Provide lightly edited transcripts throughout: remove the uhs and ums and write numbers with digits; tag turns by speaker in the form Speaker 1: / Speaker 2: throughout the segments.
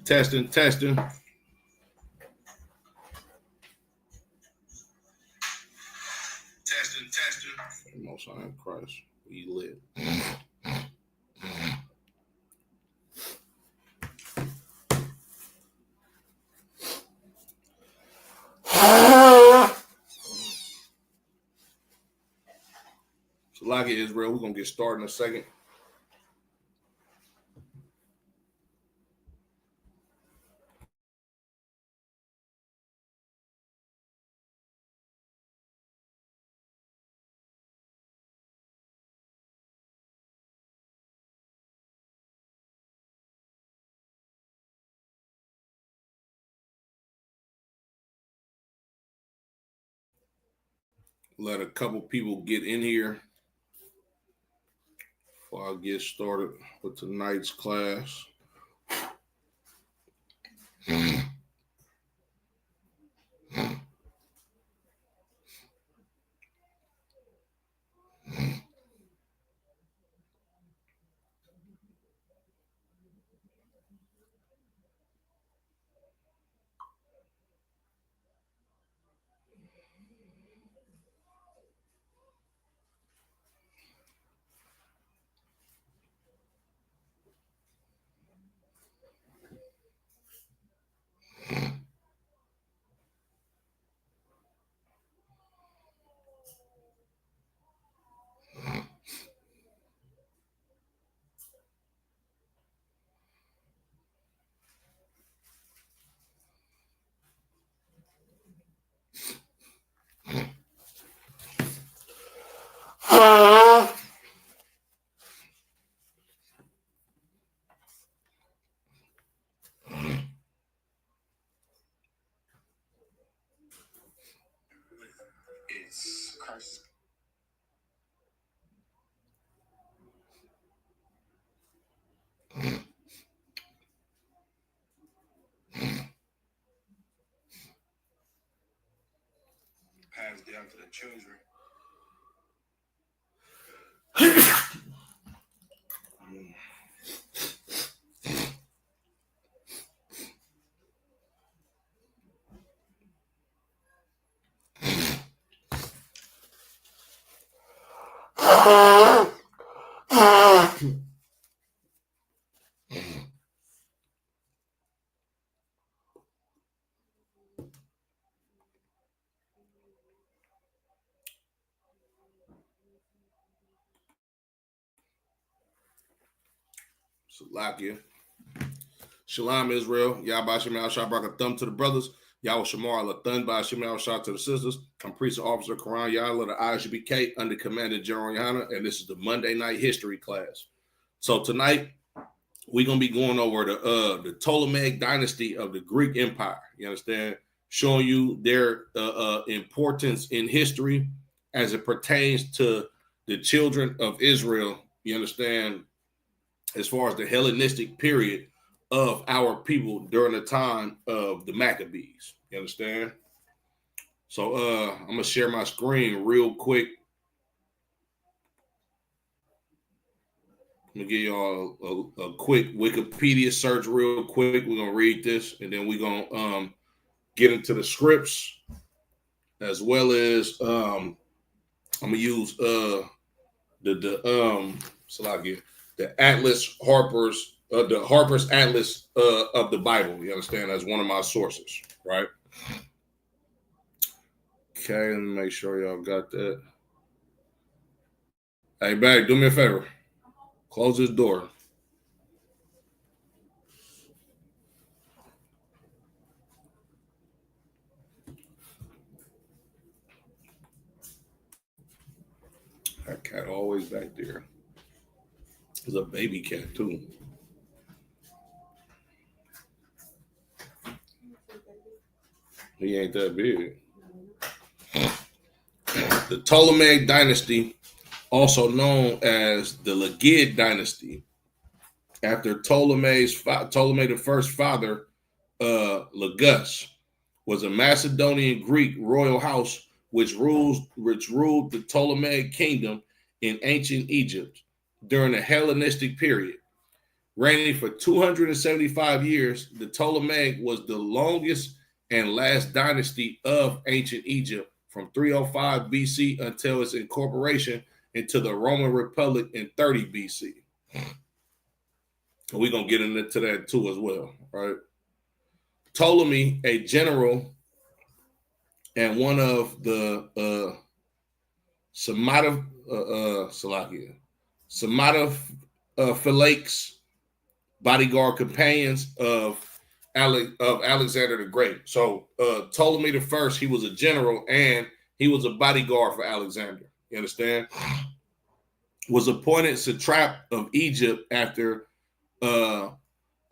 Speaker 1: Testing. Testing. Most High in Christ. We live. So, like it, Israel, we're going to get started in a second. Let a couple people get in here before I get started with tonight's class.
Speaker 2: It's Christ. Passed down to the children.
Speaker 1: Salakia. Shalom, Israel. Yahweh Shemal Shah brought a thumb to the brothers. Yahweh Shamar Lathan by Shemal Shah to the sisters. I'm Priest Officer Quran Yahweh, the ISBK under Commander General Yana, and this is the Monday night history class. So tonight, we're going to be going over the Ptolemaic Dynasty of the Greek Empire. You understand? Showing you their importance in history as it pertains to the children of Israel. You understand? As far as the Hellenistic period of our people during the time of the Maccabees. You understand? So I'm going to share my screen real quick. Let me give y'all a quick Wikipedia search real quick. We're going to read this, and then we're going to get into the scripts, as well as I'm going to use the Atlas Harper's, the Harper's Atlas of the Bible. You understand? As one of my sources, right? Okay, let me make sure y'all got that. Hey, back, do me a favor. Close this door. That cat always back there. There's a baby cat, too. He ain't that big. The Ptolemaic Dynasty, also known as the Lagid Dynasty, after Ptolemy the first father, Lagus, was a Macedonian Greek royal house which ruled the Ptolemaic kingdom in ancient Egypt during the Hellenistic period. Reigning for 275 years, the Ptolemaic was the longest and last dynasty of ancient Egypt from 305 BC until its incorporation into the Roman Republic in 30 BC. We're going to get into that too as well, right? Ptolemy, a general and one of the Ptolemaic bodyguard companions of Alexander the Great. So Ptolemy the First, he was a general and he was a bodyguard for Alexander. You understand? Was appointed satrap of Egypt after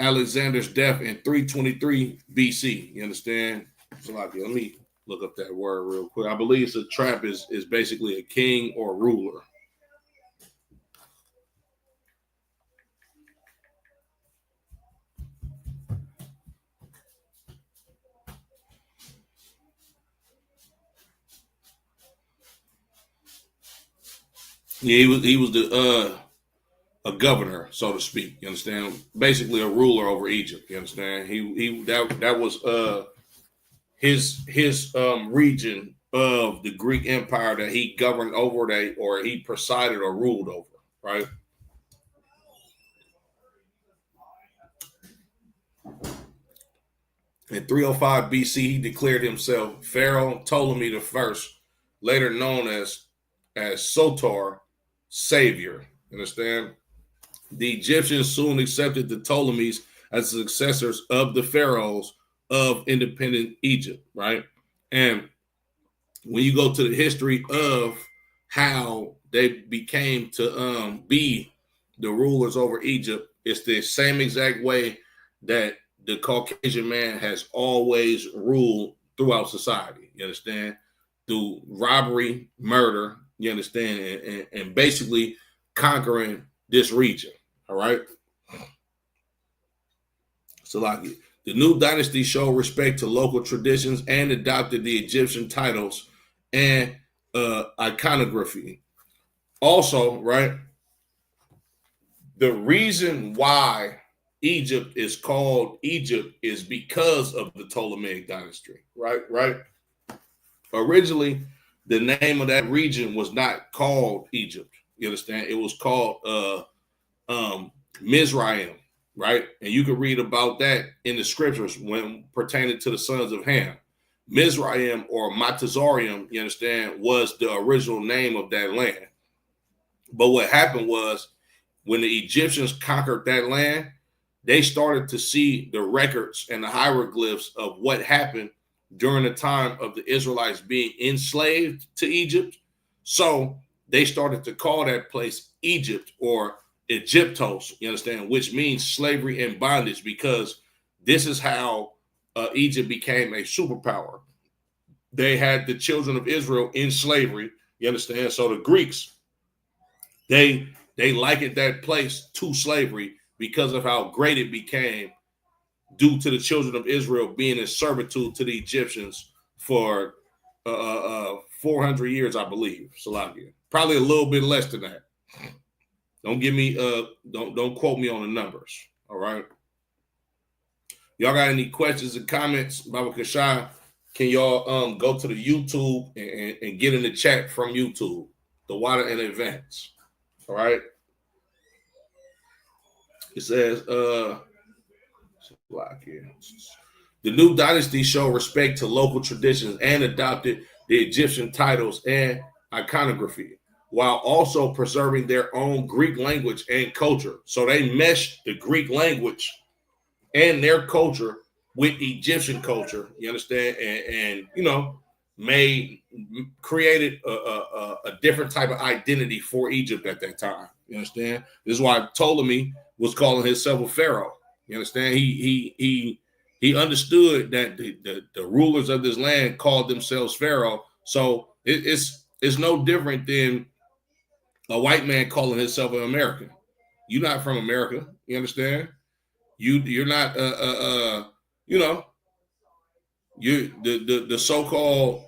Speaker 1: Alexander's death in 323 BC. You understand? So let me look up that word real quick. I believe satrap is basically a king or ruler. Yeah, he was the a governor, so to speak. You understand? Basically, a ruler over Egypt. You understand? That was his region of the Greek Empire that he governed over, or he presided or ruled over. Right? In 305 BC, he declared himself Pharaoh Ptolemy the First, later known as Soter, Savior. Understand? The Egyptians soon accepted the Ptolemies as successors of the pharaohs of independent Egypt, right? And when you go to the history of how they became to be the rulers over Egypt, it's the same exact way that the Caucasian man has always ruled throughout society. You understand? Through robbery, murder, you understand, and basically conquering this region. All right. So the new dynasty showed respect to local traditions and adopted the Egyptian titles and iconography. Also, right, the reason why Egypt is called Egypt is because of the Ptolemaic Dynasty, right? Originally, the name of that region was not called Egypt. You understand? It was called Mizraim, right? And you can read about that in the scriptures when pertaining to the sons of Ham. Mizraim or Matazarium, you understand, was the original name of that land. But what happened was when the Egyptians conquered that land, they started to see the records and the hieroglyphs of what happened during the time of the Israelites being enslaved to Egypt. So they started to call that place Egypt or Egyptos, you understand, which means slavery and bondage, because this is how Egypt became a superpower. They had the children of Israel in slavery, you understand? So the Greeks, they likened that place to slavery because of how great it became due to the children of Israel being in servitude to the Egyptians for 400 years, I believe. Salakia. Probably a little bit less than that. Don't give me don't quote me on the numbers. All right. Y'all got any questions and comments, Baba Kashai? Can y'all go to the YouTube and get in the chat from YouTube, the water in advance. All right. It says the new dynasty showed respect to local traditions and adopted the Egyptian titles and iconography, while also preserving their own Greek language and culture. So they meshed the Greek language and their culture with Egyptian culture, you understand? And you know, created a different type of identity for Egypt at that time. You understand? This is why Ptolemy was calling himself a pharaoh. You understand? He understood that the rulers of this land called themselves pharaoh. So it's no different than a white man calling himself an American. You're not from America. You understand? You're not you know, you the so-called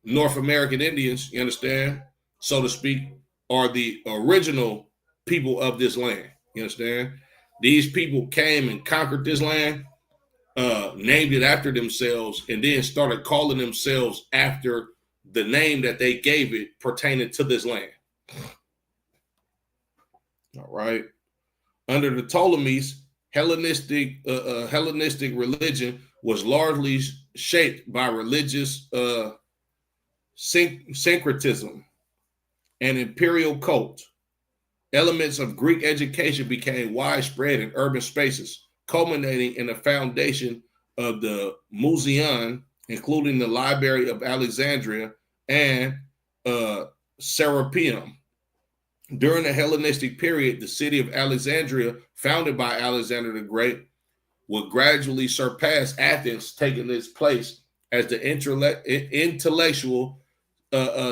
Speaker 1: North American Indians, you understand, so to speak, are the original people of this land. You understand? these people came and conquered this land, named it after themselves, and then started calling themselves after the name that they gave it pertaining to this land. All right. Under the Ptolemies, Hellenistic religion was largely shaped by religious syncretism and imperial cult. Elements of Greek education became widespread in urban spaces, culminating in the foundation of the Museum, including the Library of Alexandria and Serapeum. During the Hellenistic period, the city of Alexandria, founded by Alexander the Great, would gradually surpass Athens, taking its place as the intellectual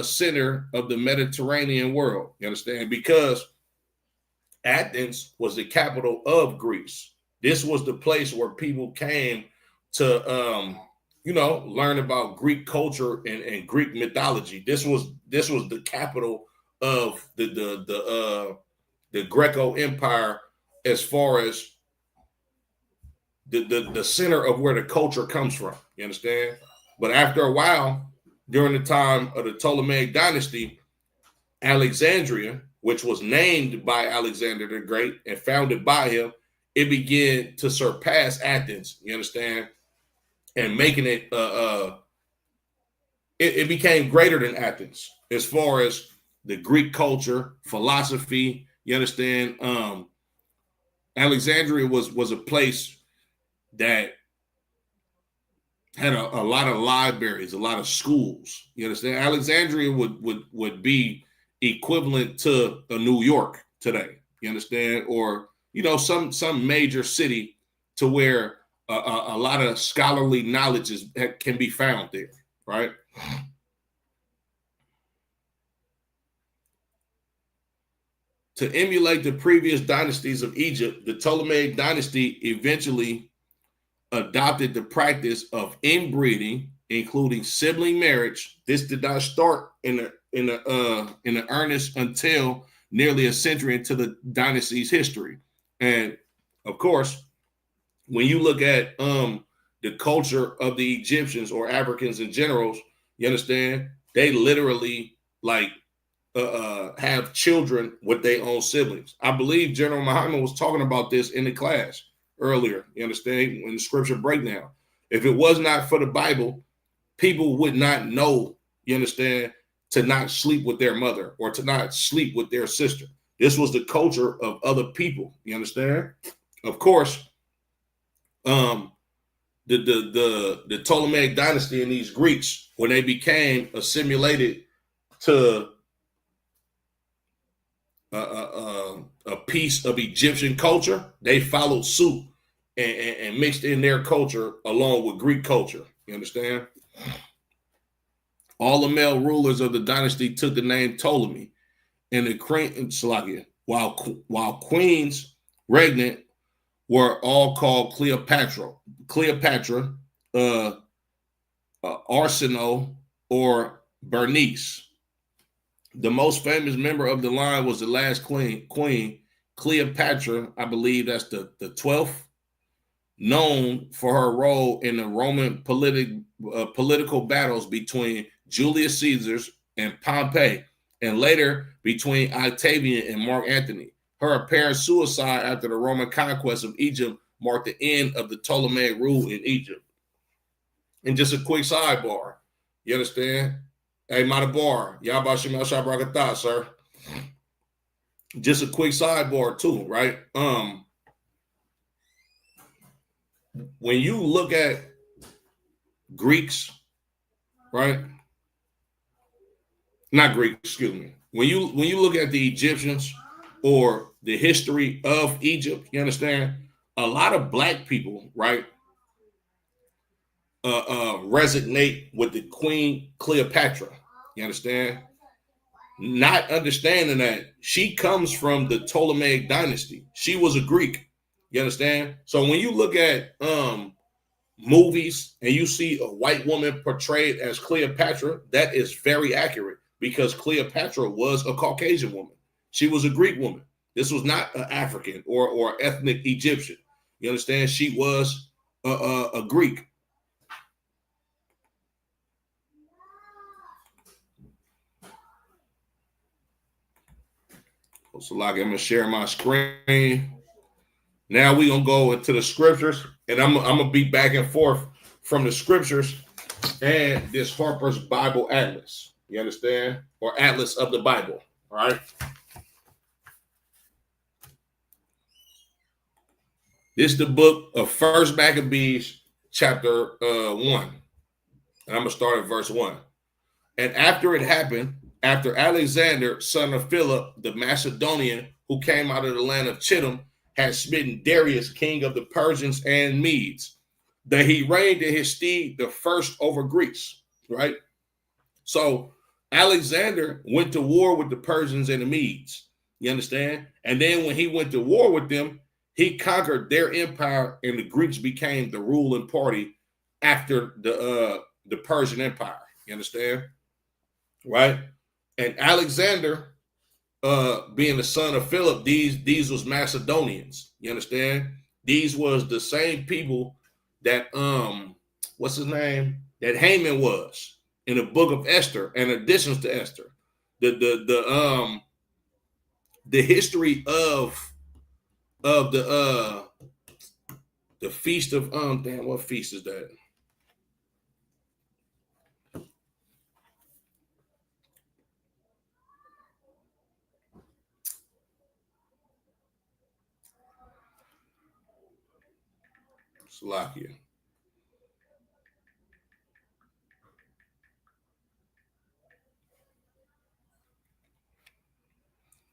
Speaker 1: center of the Mediterranean world. You understand? Because Athens was the capital of Greece. This was the place where people came to, learn about Greek culture and Greek mythology. This was the capital of the Greco Empire, as far as the center of where the culture comes from. You understand? But after a while, during the time of the Ptolemaic Dynasty, Alexandria, which was named by Alexander the Great and founded by him, it began to surpass Athens. You understand? And making it, it became greater than Athens as far as the Greek culture, philosophy. You understand? Alexandria was a place that had a lot of libraries, a lot of schools. You understand? Alexandria would be equivalent to a New York today. You understand? Or some major city to where a lot of scholarly knowledge can be found there, right? To emulate the previous dynasties of Egypt, the Ptolemaic dynasty eventually adopted the practice of inbreeding, including sibling marriage. This did not start in the earnest until nearly a century into the dynasty's history. And of course, when you look at the culture of the Egyptians or Africans in general, you understand, they literally have children with their own siblings. I believe General Muhammad was talking about this in the class earlier. You understand? In the scripture breakdown. If it was not for the Bible, people would not know, you understand, to not sleep with their mother or to not sleep with their sister. This was the culture of other people. You understand? Of course, the Ptolemaic dynasty and these Greeks, when they became assimilated to a piece of Egyptian culture, they followed suit and mixed in their culture along with Greek culture. You understand? All the male rulers of the dynasty took the name Ptolemy, and the queen, while queens regnant were all called Cleopatra, Arsinoe, or Bernice. The most famous member of the line was the last queen, Cleopatra. I believe that's the 12th, known for her role in the Roman political battles between Julius Caesar and Pompey, and later between Octavian and Mark Antony. Her apparent suicide after the Roman conquest of Egypt marked the end of the Ptolemaic rule in Egypt. And just a quick sidebar, you understand? Hey, Matabar, Yabashim El Shabrakatah, sir. Just a quick sidebar too, right? When you look at Greeks, right? Not Greeks, excuse me. When you look at the Egyptians or the history of Egypt, you understand? A lot of black people, right, resonate with the Queen Cleopatra. You understand? Not understanding that she comes from the Ptolemaic dynasty. She was a Greek. You understand? So when you look at movies and you see a white woman portrayed as Cleopatra, that is very accurate because Cleopatra was a Caucasian woman. She was a Greek woman. This was not an African or ethnic Egyptian. You understand? She was a Greek. So like, I'm gonna share my screen. Now we're gonna go into the scriptures, and I'm gonna be back and forth from the scriptures and this Harper's Bible Atlas. You understand? Or Atlas of the Bible. All right. This is the book of First Maccabees, chapter 1. And I'm gonna start at verse 1. And after it happened, after Alexander, son of Philip, the Macedonian, who came out of the land of Chittim, had smitten Darius, king of the Persians and Medes, that he reigned in his stead the first over Greece, right? So Alexander went to war with the Persians and the Medes, you understand? And then when he went to war with them, he conquered their empire, and the Greeks became the ruling party after the Persian Empire, you understand? Right? And Alexander, being the son of Philip, these was Macedonians. You understand? These was the same people that what's his name? That Haman was in the book of Esther, and additions to Esther. The history of the feast of damn, what feast is that? Slovakia.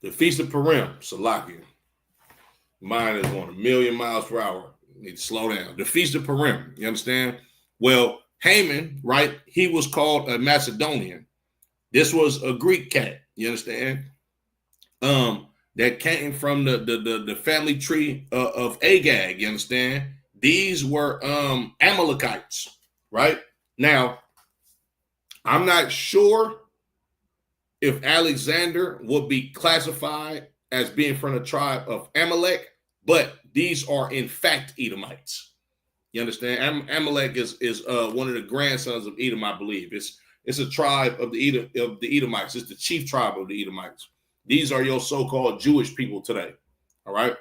Speaker 1: The Feast of Purim, Slovakia. Mine is going a million miles per hour. Need to slow down. The Feast of Purim, you understand? Well, Haman, right? He was called a Macedonian. This was a Greek cat, you understand? That came from the family tree of Agag, you understand? These were Amalekites, right? Now, I'm not sure if Alexander would be classified as being from the tribe of Amalek, but these are in fact Edomites. You understand? Amalek is one of the grandsons of Edom, I believe. It's a tribe of the Edomites. It's the chief tribe of the Edomites. These are your so-called Jewish people today. All right.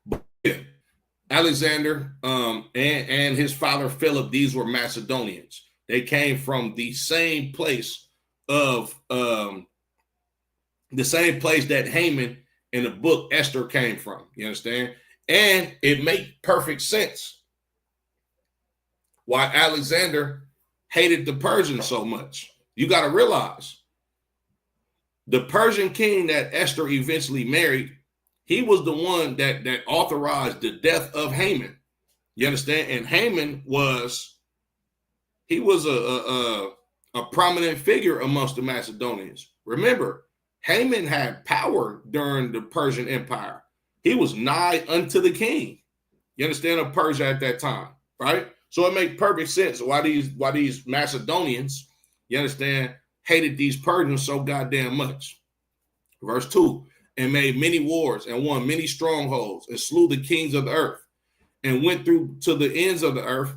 Speaker 1: But yeah, Alexander and his father Philip, these were Macedonians. They came from the same place of the same place that Haman in the book Esther came from. You understand? And it makes perfect sense why Alexander hated the Persians so much. You got to realize the Persian king that Esther eventually married, he was the one that authorized the death of Haman. You understand? And Haman was a prominent figure amongst the Macedonians. Remember, Haman had power during the Persian Empire. He was nigh unto the king. You understand? Of Persia at that time, right? So it makes perfect sense why these Macedonians, you understand, hated these Persians so goddamn much. Verse 2, and made many wars and won many strongholds and slew the kings of the earth and went through to the ends of the earth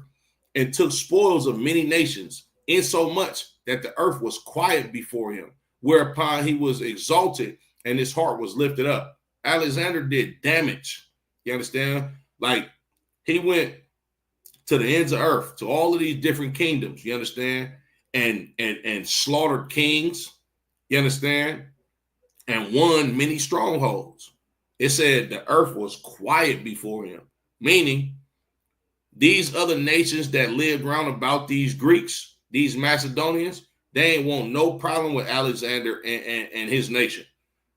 Speaker 1: and took spoils of many nations, insomuch that the earth was quiet before him, whereupon he was exalted and his heart was lifted up. Alexander did damage. You understand? Like, he went to the ends of earth, to all of these different kingdoms, you understand? And slaughtered kings, you understand? And won many strongholds. It said the earth was quiet before him, meaning these other nations that lived round about these Greeks, these Macedonians, they ain't want no problem with Alexander and his nation.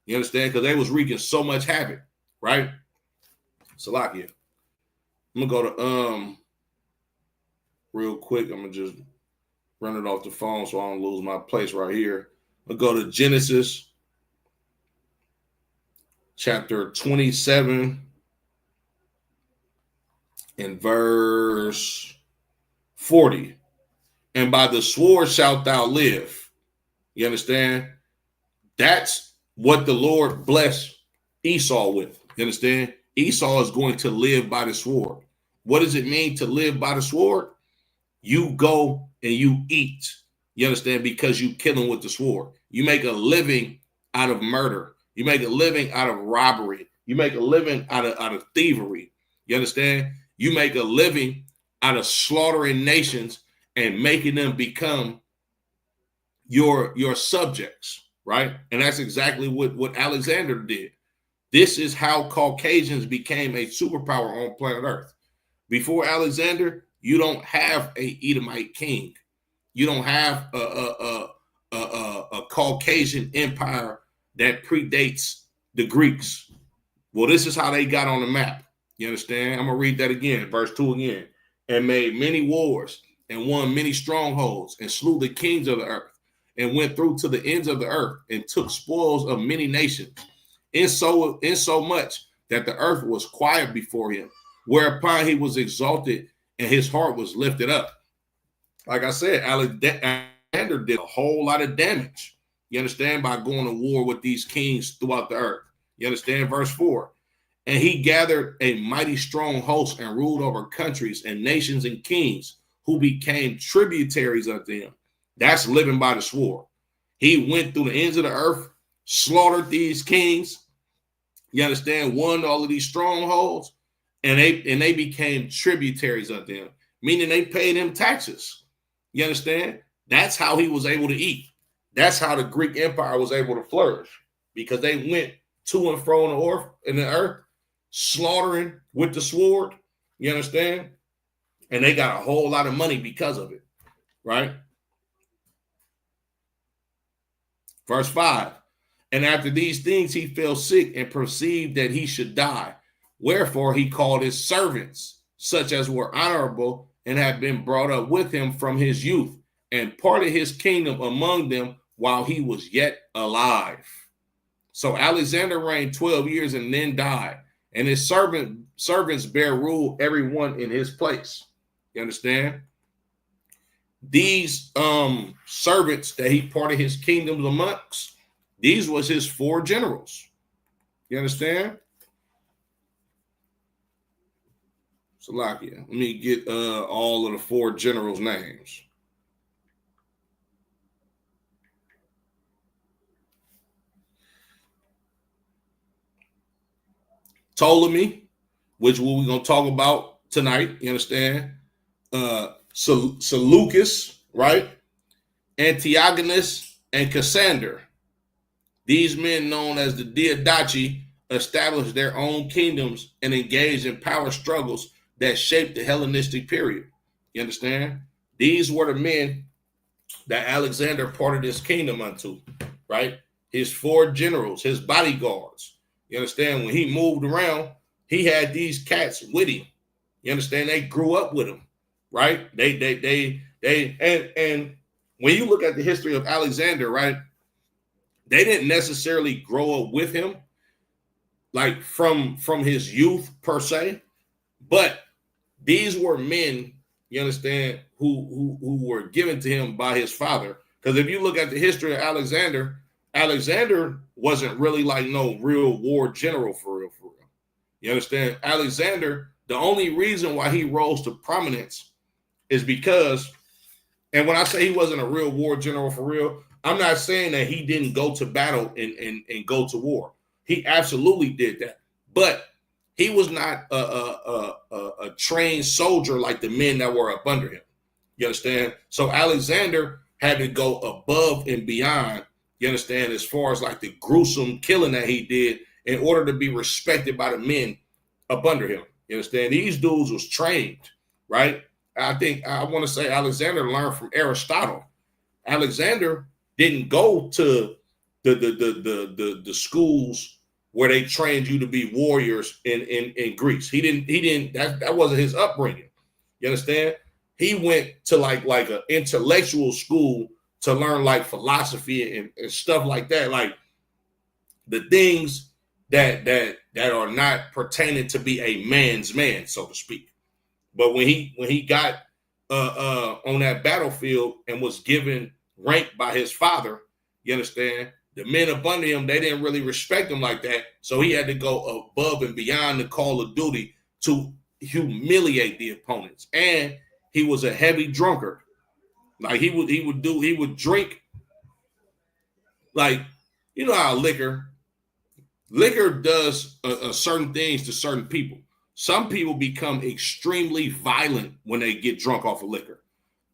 Speaker 1: You understand? Because they was wreaking so much havoc, right? Salakia. I'm gonna go to real quick. I'm gonna just run it off the phone so I don't lose my place right here. I'm gonna go to Genesis chapter 27 and verse 40. And by the sword shalt thou live. You understand? That's what the Lord blessed Esau with. You understand? Esau is going to live by the sword. What does it mean to live by the sword? You go and you eat. You understand? Because you kill him with the sword. You make a living out of murder. You make a living out of robbery. You make a living out of thievery. You understand? You make a living out of slaughtering nations and making them become your subjects, right? And that's exactly what Alexander did. This is how Caucasians became a superpower on planet Earth. Before Alexander, you don't have a Edomite king. You don't have a Caucasian empire that predates the Greeks. Well, this is how they got on the map. You understand? I'm going to read that again, verse 2 again. And made many wars and won many strongholds and slew the kings of the earth and went through to the ends of the earth and took spoils of many nations. In so much that the earth was quiet before him, whereupon he was exalted and his heart was lifted up. Like I said, Alexander did a whole lot of damage, you understand, by going to war with these kings throughout the earth. You understand? Verse 4. And he gathered a mighty strong host and ruled over countries and nations and kings who became tributaries unto him. That's living by the sword. He went through the ends of the earth, slaughtered these kings, you understand, won all of these strongholds, and they became tributaries unto him, meaning they paid him taxes. You understand? That's how he was able to eat. That's how the Greek Empire was able to flourish, because they went to and fro in the earth, slaughtering with the sword. You understand? And they got a whole lot of money because of it, right? Verse 5. And after these things he fell sick and perceived that he should die. Wherefore he called his servants, such as were honorable and had been brought up with him from his youth, and parted his kingdom among them while he was yet alive. So Alexander reigned 12 years and then died, and his servants bare rule, every one in his place. You understand? These servants that he parted his kingdoms amongst, these was his 4 generals. You understand? Salakia. Let me get all of the 4 generals' names. Ptolemy, which we're going to talk about tonight. You understand? Seleucus, right? Antiochus and Cassander. These men, known as the Diadachi, established their own kingdoms and engaged in power struggles that shaped the Hellenistic period. You understand? These were the men that Alexander parted his kingdom unto, right? His 4 generals, his bodyguards. You understand? When he moved around, he had these cats with him. You understand? They grew up with him, right? And when you look at the history of Alexander, right, they didn't necessarily grow up with him, like from his youth per se, but these were men, you understand, who were given to him by his father. Because if you look at the history of Alexander, Alexander wasn't really like no real war general for real. You understand? Alexander, the only reason why he rose to prominence is because, and when I say he wasn't a real war general for real, I'm not saying that he didn't go to battle and go to war. He absolutely did that. But he was not a trained soldier like the men that were up under him. You understand? So Alexander had to go above and beyond, you understand, as far as like the gruesome killing that he did in order to be respected by the men up under him. You understand? These dudes was trained, right? I want to say Alexander learned from Aristotle. Alexander didn't go to the schools where they trained you to be warriors in Greece. He didn't that wasn't his upbringing. You understand? He went to like an intellectual school to learn like philosophy and stuff like that, like the things that are not pertaining to be a man's man, so to speak. But when he got on that battlefield and was given rank by his father, you understand, the men up under him, they didn't really respect him like that. So he had to go above and beyond the call of duty to humiliate the opponents. And he was a heavy drunkard. Like he would drink, like, you know how liquor does certain things to certain people. Some people become extremely violent when they get drunk off of liquor.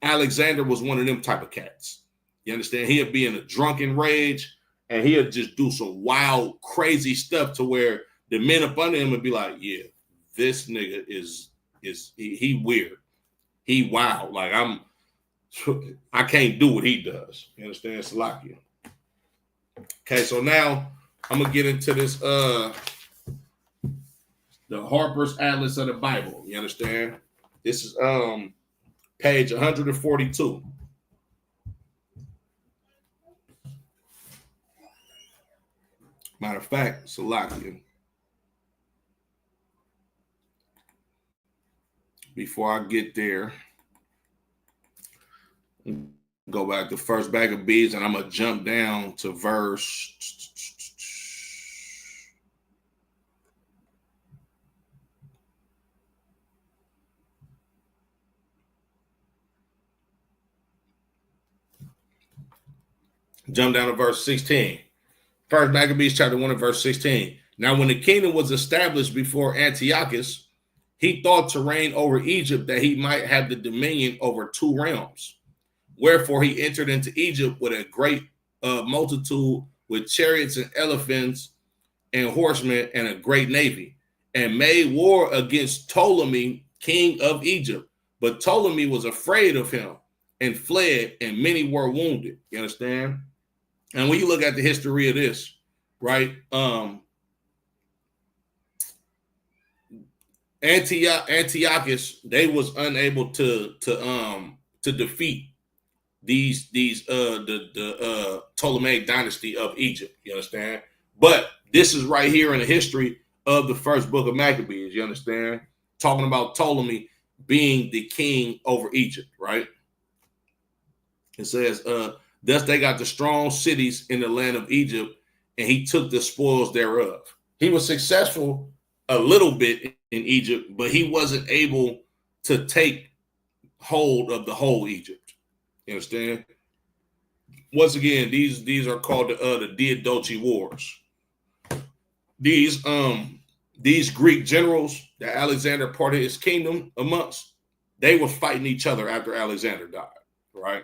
Speaker 1: Alexander was one of them type of cats. You understand? He'd be in a drunken rage, and he'll just do some wild, crazy stuff to where the men up under him would be like, yeah, this nigga is he weird. He wild. Like, I can't do what he does. You understand? Salakia. Okay, so now I'm going to get into this, the Harper's Atlas of the Bible. You understand? This is page 142. Matter of fact, Salakia. Before I get there, go back to first bag of bees, and I'm going to jump down to verse. Jump down to verse 16. First Maccabees chapter 1 and verse 16. Now, when the kingdom was established before Antiochus, he thought to reign over Egypt that he might have the dominion over two realms. Wherefore he entered into Egypt with a great multitude, with chariots and elephants and horsemen and a great navy, and made war against Ptolemy, king of Egypt. But Ptolemy was afraid of him and fled, and many were wounded. You understand? And when you look at the history of this, right? Antiochus, they was unable to defeat the Ptolemaic Dynasty of Egypt. You understand? But this is right here in the history of the first book of Maccabees. You understand? Talking about Ptolemy being the king over Egypt, right? It says, thus they got the strong cities in the land of Egypt, and he took the spoils thereof. He was successful a little bit in Egypt, but he wasn't able to take hold of the whole Egypt. You understand? Once again, these are called the Diadochi Wars. These Greek generals that Alexander parted his kingdom amongst, they were fighting each other after Alexander died, right?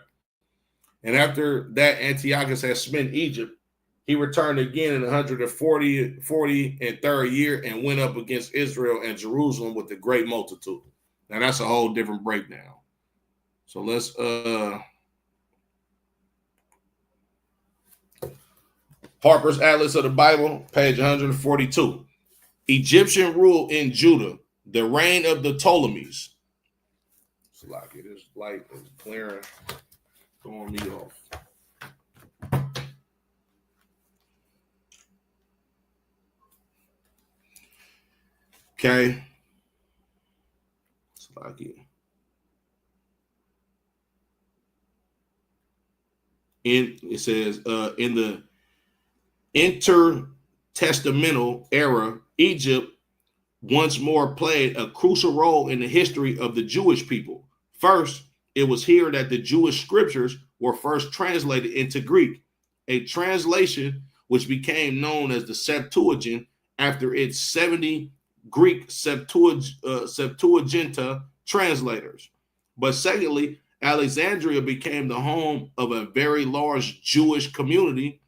Speaker 1: And after that, Antiochus had spent Egypt, he returned again in 140 and third year and went up against Israel and Jerusalem with a great multitude. Now that's a whole different breakdown. So let's Harper's Atlas of the Bible, page 142. Egyptian rule in Judah, the reign of the Ptolemies. It's like it is light is clearing, throwing me off. Okay. It's like it. It says in the intertestamental era, Egypt once more played a crucial role in the history of the Jewish people. First, it was here that the Jewish scriptures were first translated into Greek, a translation which became known as the Septuagint after its 70 Greek Septuaginta translators. But secondly, Alexandria became the home of a very large Jewish community,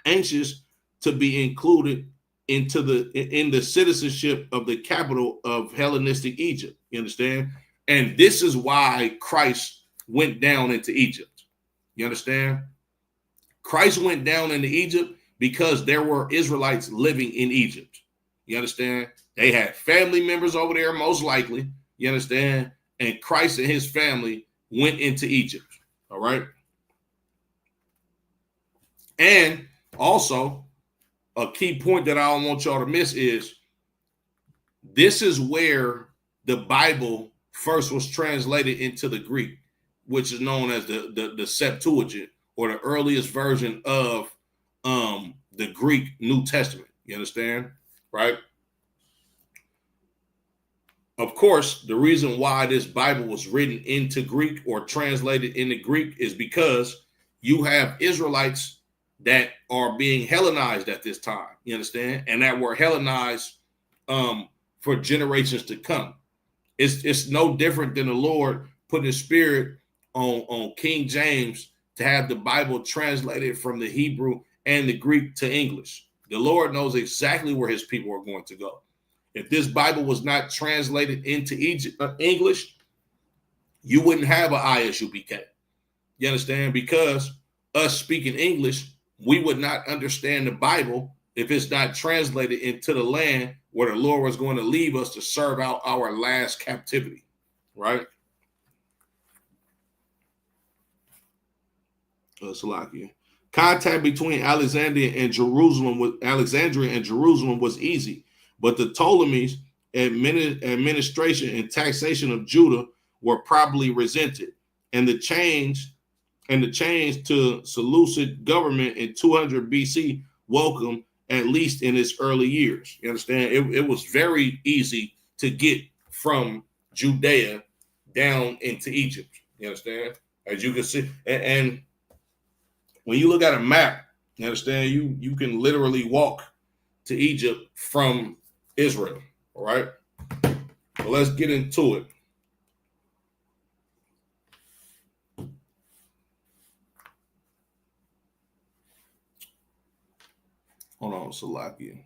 Speaker 1: anxious to be included in the citizenship of the capital of Hellenistic Egypt. You understand? And this is why Christ went down into Egypt. You understand? Christ went down into Egypt because there were Israelites living in Egypt. You understand? They had family members over there, most likely. You understand? And Christ and his family went into Egypt. All right. And also, a key point that I don't want y'all to miss is this is where the Bible first was translated into the Greek, which is known as the Septuagint, or the earliest version of the Greek New Testament. You understand? Right? Of course, the reason why this Bible was written into Greek or translated into Greek is because you have Israelites that are being Hellenized at this time. You understand? And that were Hellenized for generations to come. It's no different than the Lord putting his spirit on King James to have the Bible translated from the Hebrew and the Greek to English. The Lord knows exactly where his people are going to go. If this Bible was not translated into English, you wouldn't have an ISUBK. You understand? Because us speaking English, we would not understand the Bible if it's not translated into the land where the Lord was going to leave us to serve out our last captivity, right? Salakia. Contact between Alexandria and Jerusalem was easy, but the Ptolemies' administration and taxation of Judah were probably resented, and the change to Seleucid government in 200 BC welcomed, at least in its early years. You understand? It was very easy to get from Judea down into Egypt. You understand? As you can see, and when you look at a map, you understand, you can literally walk to Egypt from Israel. All right. So let's get into it. Hold on, Salakia.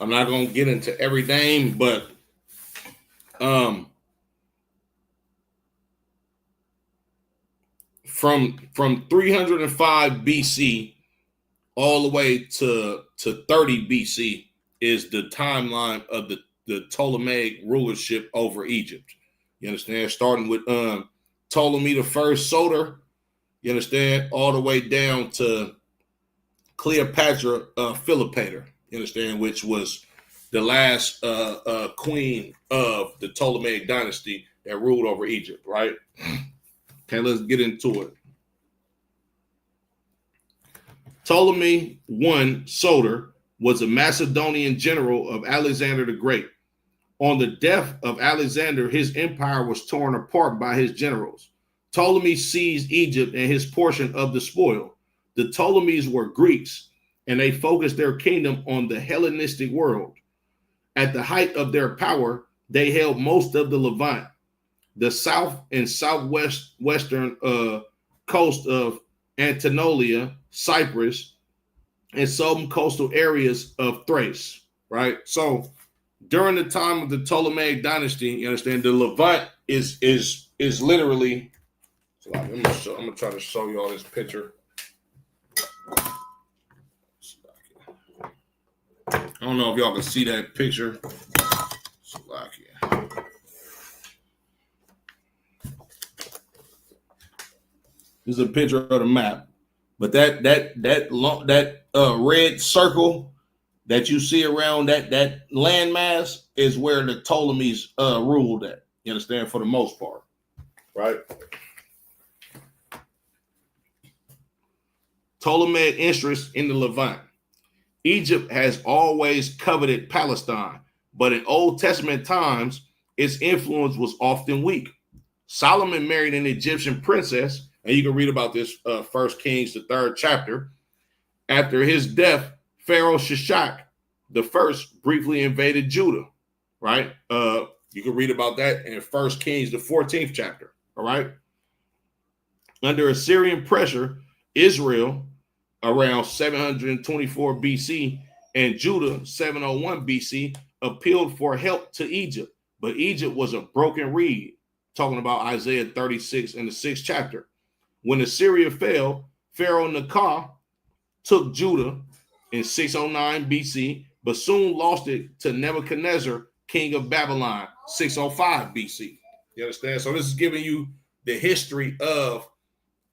Speaker 1: I'm not going to get into everything, but from 305 BC all the way to 30 BC is the timeline of the Ptolemaic rulership over Egypt. You understand? Starting with Ptolemy the First Soter, you understand, all the way down to Cleopatra Philopator, you understand, which was the last queen of the Ptolemaic Dynasty that ruled over Egypt, right? Okay, let's get into it. Ptolemy I Soter was a Macedonian general of Alexander the Great. On the death of Alexander, his empire was torn apart by his generals. Ptolemy seized Egypt and his portion of the spoil. The Ptolemies were Greeks, and they focused their kingdom on the Hellenistic world. At the height of their power, they held most of the Levant, the south and southwestern coast of Anatolia, Cyprus, and some coastal areas of Thrace, right? So during the time of the Ptolemaic Dynasty, you understand, the Levant is literally, so I'm gonna try to show you all this picture. I don't know if y'all can see that picture. This is a picture of the map, but that red circle that you see around that landmass is where the Ptolemies ruled at. You understand, for the most part, right? Ptolemaic interest in the Levant. Egypt has always coveted Palestine, but in Old Testament times, its influence was often weak. Solomon married an Egyptian princess, and you can read about this 1 Kings, the 3rd chapter. After his death, Pharaoh Shishak the first briefly invaded Judah. right? You can read about that in 1 Kings, the 14th chapter. All right. Under Assyrian pressure, Israel around 724 BC and Judah 701 BC appealed for help to Egypt, but Egypt was a broken reed, talking about Isaiah 36 in the 6th chapter. When Assyria fell, Pharaoh Necho took Judah in 609 BC, but soon lost it to Nebuchadnezzar, king of Babylon, 605 BC. You understand? So this is giving you the history of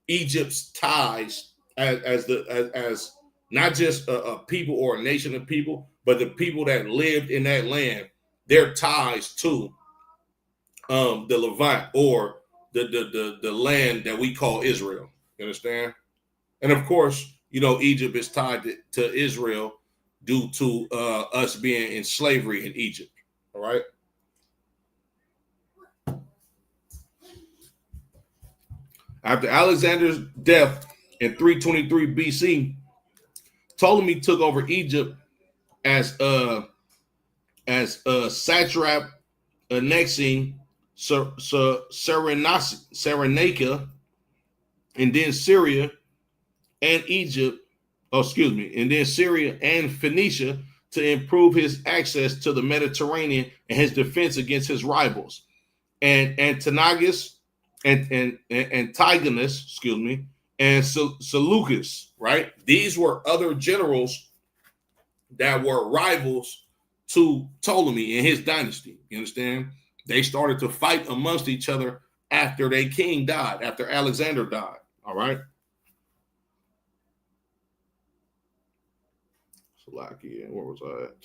Speaker 1: Egypt's ties as not just a people or a nation of people, but the people that lived in that land, their ties to the Levant or the land that we call Israel. You understand? And of course, you know, Egypt is tied to Israel due to us being in slavery in Egypt. All right. After Alexander's death in 323 BC, Ptolemy took over Egypt as satrap, annexing Cyrenaica, and then Syria and Egypt, and then Syria and Phoenicia to improve his access to the Mediterranean and his defense against his rivals. And Antigonus, and Antigonus, and Seleucus, right? These were other generals that were rivals to Ptolemy and his dynasty. You understand? They started to fight amongst each other after their king died, after Alexander died. All right. Slovakia, where was I at?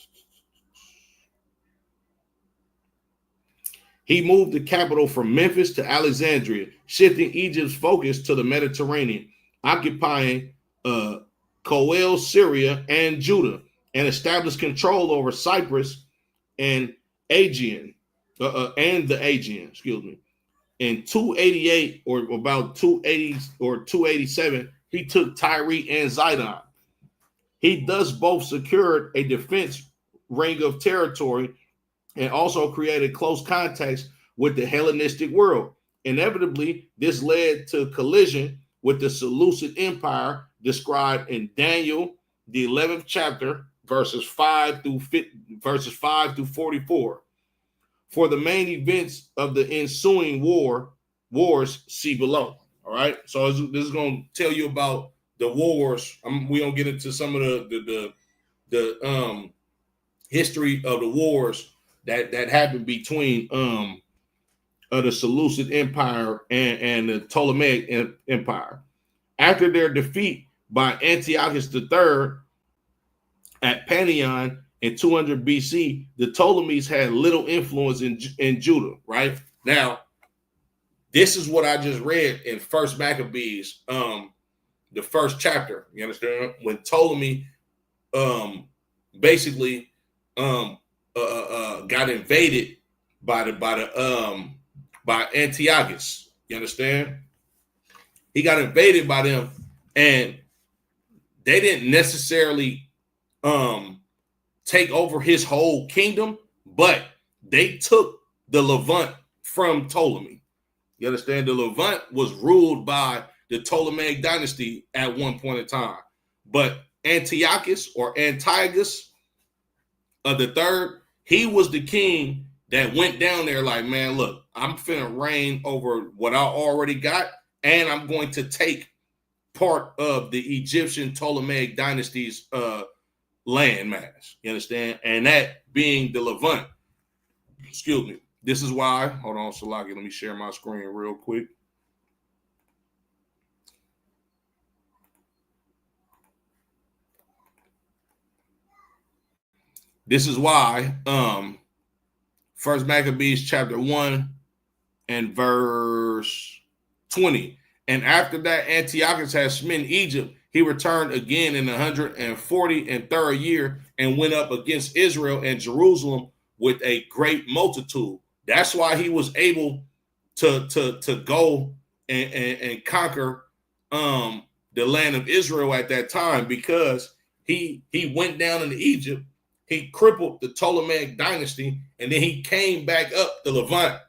Speaker 1: He moved the capital from Memphis to Alexandria, shifting Egypt's focus to the Mediterranean, occupying Coel, Syria, and Judah, and established control over Cyprus and Aegean, and the Aegean, In 288 or about 280 or 287, he took Tyre and Zidon. He thus both secured a defense ring of territory and also created close contacts with the Hellenistic world. Inevitably, this led to collision with the Seleucid Empire described in Daniel, the 11th chapter, verses 5 through 44. For the main events of the ensuing wars, see below. All right. So this is going to tell you about the wars. We don't get into some of the history of the wars that happened between the Seleucid Empire and the Ptolemaic Empire. After their defeat by Antiochus III at Panion in 200 BC, the Ptolemies had little influence in Judah, right? Now, this is what I just read in First Maccabees, the first chapter. You understand? When Ptolemy basically got invaded by Antiochus. You understand? He got invaded by them, and they didn't necessarily take over his whole kingdom, but they took the Levant from Ptolemy. You understand? The Levant was ruled by the Ptolemaic Dynasty at one point in time, but Antiochus the third, he was the king that went down there like, man, look, I'm finna reign over what I already got, and I'm going to take part of the Egyptian Ptolemaic Dynasty's land mass. You understand? And that being the Levant. This is why, hold on, Salaki, let me share my screen real quick. This is why First Maccabees chapter 1 and verse 20. And after that, Antiochus had smitten Egypt. He returned again in the 143rd year and went up against Israel and Jerusalem with a great multitude. That's why he was able to go and conquer the land of Israel at that time, because he went down into Egypt he crippled the Ptolemaic Dynasty, and then he came back up the Levant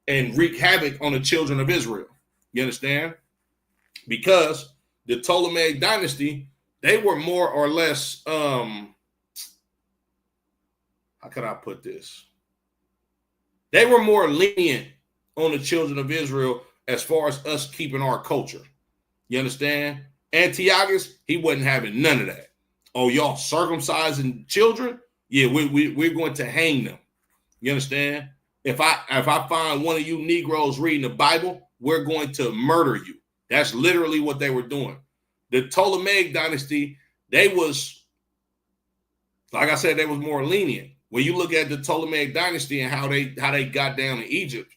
Speaker 1: and wreaked havoc on the children of Israel. You understand? Because the Ptolemaic Dynasty, they were more or less, how can I put this? They were more lenient on the children of Israel as far as us keeping our culture. You understand? Antiochus, he wasn't having none of that. Oh, y'all circumcising children? Yeah, we're going to hang them. You understand? If I find one of you Negroes reading the Bible, we're going to murder you. That's literally what they were doing. The Ptolemaic Dynasty, they was, like I said, they was more lenient. When you look at the Ptolemaic Dynasty and how they got down to Egypt,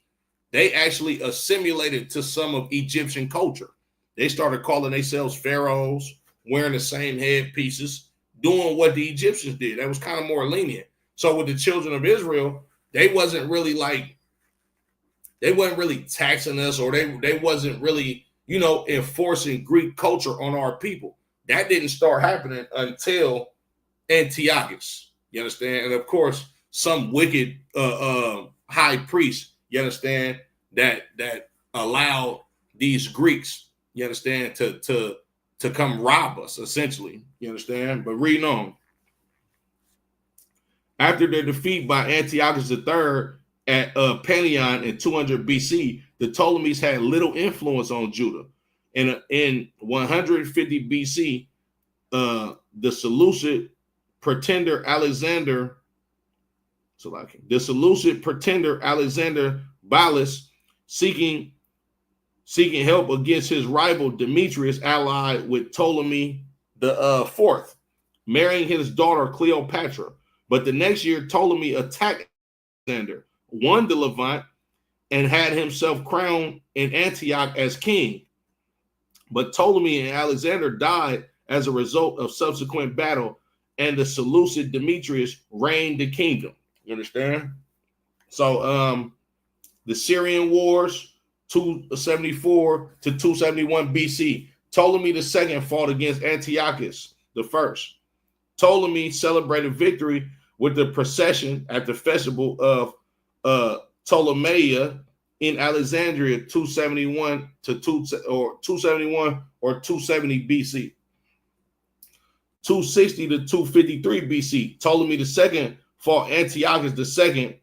Speaker 1: they actually assimilated to some of Egyptian culture. They started calling themselves pharaohs, wearing the same headpieces, doing what the Egyptians did. That was kind of more lenient. So with the children of Israel, they wasn't really taxing us, or they wasn't really, enforcing Greek culture on our people. That didn't start happening until Antiochus. You understand? And of course, some wicked high priest, you understand, that allowed these Greeks, you understand, to come rob us, essentially. You understand? But reading on. After their defeat by Antiochus III at Pelion in 200 BC, the Ptolemies had little influence on Judah. And in 150 BC, the Seleucid pretender Alexander Balus, seeking help against his rival Demetrius, allied with Ptolemy the fourth, marrying his daughter Cleopatra. But the next year, Ptolemy attacked Alexander, won the Levant, and had himself crowned in Antioch as king. But Ptolemy and Alexander died as a result of subsequent battle, and the Seleucid Demetrius reigned the kingdom. You understand? So the Syrian Wars, 274 to 271 BC. Ptolemy II fought against Antiochus I. Ptolemy celebrated victory with the procession at the festival of Ptolemaic in Alexandria, 271 or 270 BC. 260 to 253 BC. Ptolemy II fought Antiochus II.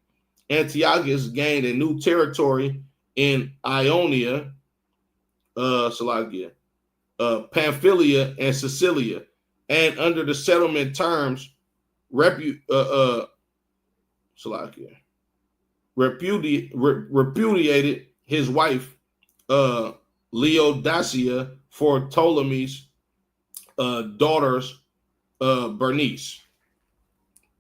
Speaker 1: Antiochus gained a new territory in Ionia, Pamphylia, and Sicilia, and under the settlement terms, repudiated his wife Leodacia for Ptolemy's daughter's Bernice.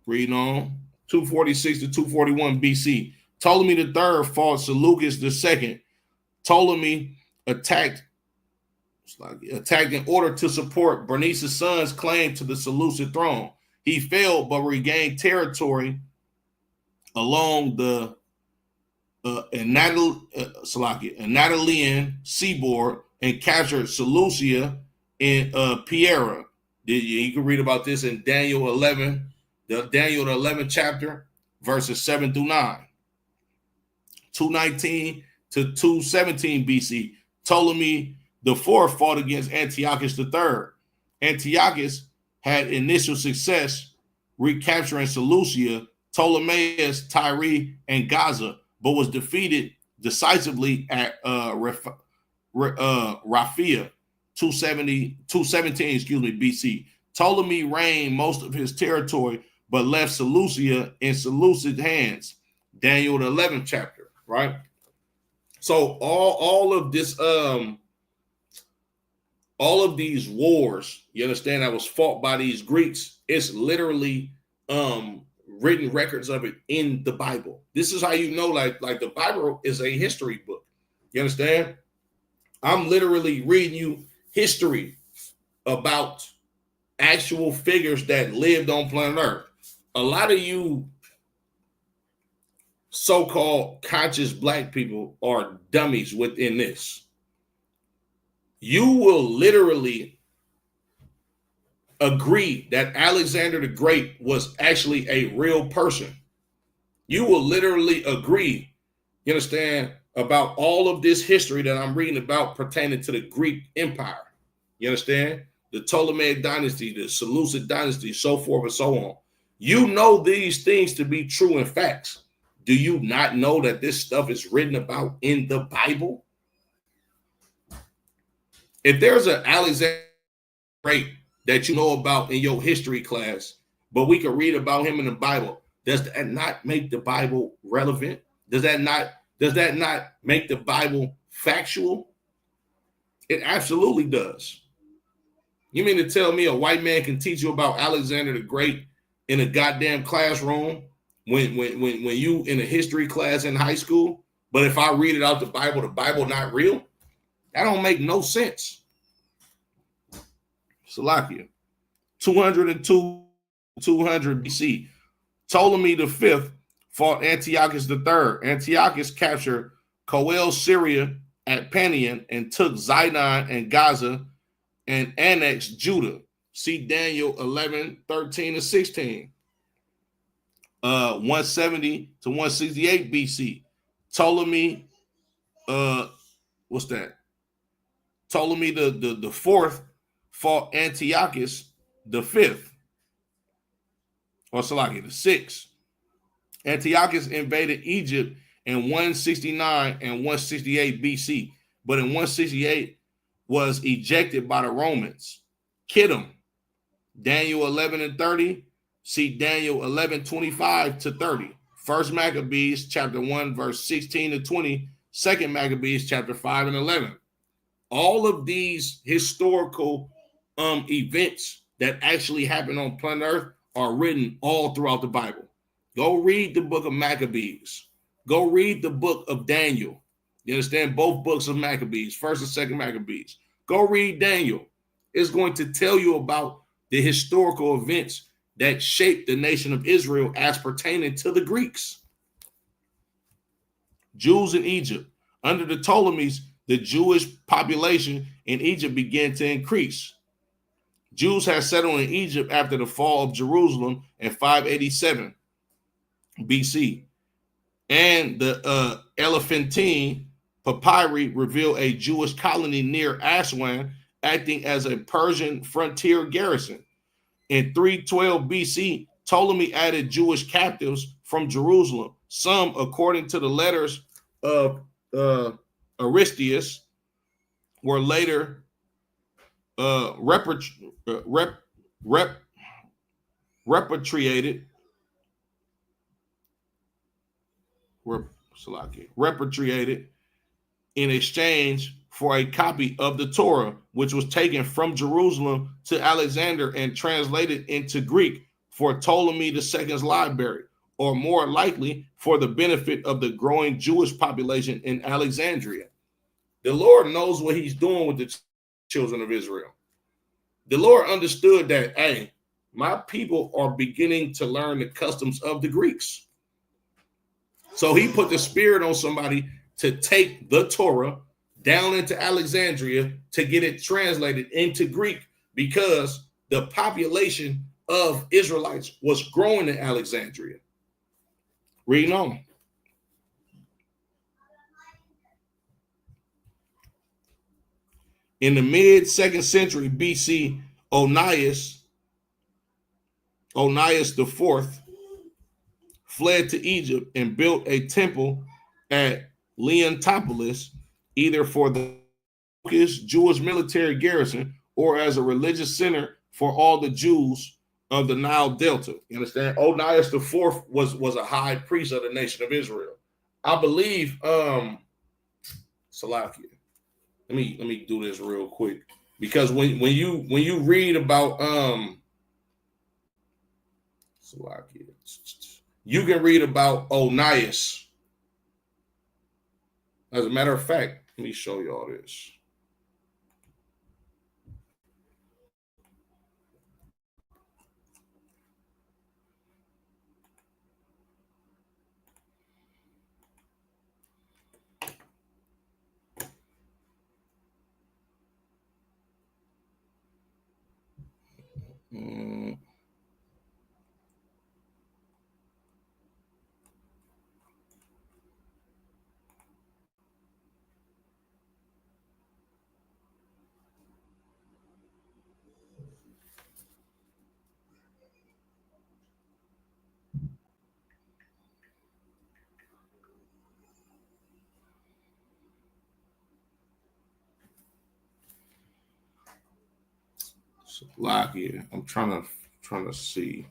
Speaker 1: Reading on. 246 to 241 BC. Ptolemy III fought Seleucus II. Ptolemy attacked in order to support Bernice's son's claim to the Seleucid throne. He failed, but regained territory along the Anatolian seaboard and captured Seleucia in Pieria. You can read about this in Daniel 11, the 11th chapter, verses 7 through 9. 219 to 217 BC. Ptolemy IV fought against Antiochus III. Antiochus had initial success recapturing Seleucia, Ptolemais, Tyre, and Gaza, but was defeated decisively at Raphia, 217 BC. Ptolemy reigned most of his territory, but left Seleucia in Seleucid hands. Daniel the 11th chapter, right? So all of this, all of these wars, you understand, that was fought by these Greeks, it's literally written records of it in the Bible. This is how you know, like the Bible is a history book. You understand? I'm literally reading you history about actual figures that lived on planet Earth. A lot of you so-called conscious black people are dummies within this. You will literally agree that Alexander the Great was actually a real person, you will literally agree, you understand, about all of this history that I'm reading about pertaining to the Greek Empire. You understand? The Ptolemaic Dynasty, the Seleucid Dynasty, so forth and so on. You know these things to be true and facts. Do you not know that this stuff is written about in the Bible? If there's an Alexander Great that you know about in your history class, but we can read about him in the Bible, does that not make the Bible relevant? Does that not make the Bible factual? It absolutely does. You mean to tell me a white man can teach you about Alexander the Great in a goddamn classroom when you in a history class in high school, but if I read it out the Bible not real? That don't make no sense. Salakia. 202, 200 BC. Ptolemy V fought Antiochus III. Antiochus captured Coel, Syria at Panion and took Zidon and Gaza and annexed Judah. See Daniel 11, 13, and 16. 170 to 168 BC. Ptolemy, what's that? Ptolemy the fourth fought Antiochus the fifth, or Salakia the sixth. Antiochus invaded Egypt in 169 and 168 BC, but in 168 was ejected by the Romans. Kittim, Daniel 11 and 30. See Daniel 11, 25 to 30. First Maccabees chapter 1, verse 16 to 20. Second Maccabees chapter 5 and 11. All of these historical events that actually happened on planet Earth are written all throughout the Bible. Go read the book of Maccabees. Go read the book of Daniel. You understand? Both books of Maccabees, first and second Maccabees. Go read Daniel. It's going to tell you about the historical events that shaped the nation of Israel as pertaining to the Greeks. Jews in Egypt. Under the Ptolemies, the Jewish population in Egypt began to increase. Jews had settled in Egypt after the fall of Jerusalem in 587 BC. And the Elephantine papyri reveal a Jewish colony near Aswan acting as a Persian frontier garrison. In 312 BC, Ptolemy added Jewish captives from Jerusalem, some, according to the letters of Aristeas, were later repatriated in exchange for a copy of the Torah, which was taken from Jerusalem to Alexander and translated into Greek for Ptolemy II's library, or more likely for the benefit of the growing Jewish population in Alexandria. The Lord knows what he's doing with the children of Israel. The Lord understood that, hey, my people are beginning to learn the customs of the Greeks. So he put the spirit on somebody to take the Torah down into Alexandria to get it translated into Greek, because the population of Israelites was growing in Alexandria. Reading on. In the mid-2nd century BC, Onias IV fled to Egypt and built a temple at Leontopolis, either for the Jewish military garrison or as a religious center for all the Jews of the Nile Delta. You understand? Onias IV was a high priest of the nation of Israel. I believe Salakia. Let me do this real quick, because when you read about Salakia, you can read about Onias. As a matter of fact, let me show you all this. Mm. So, Lockheed. I'm trying to see.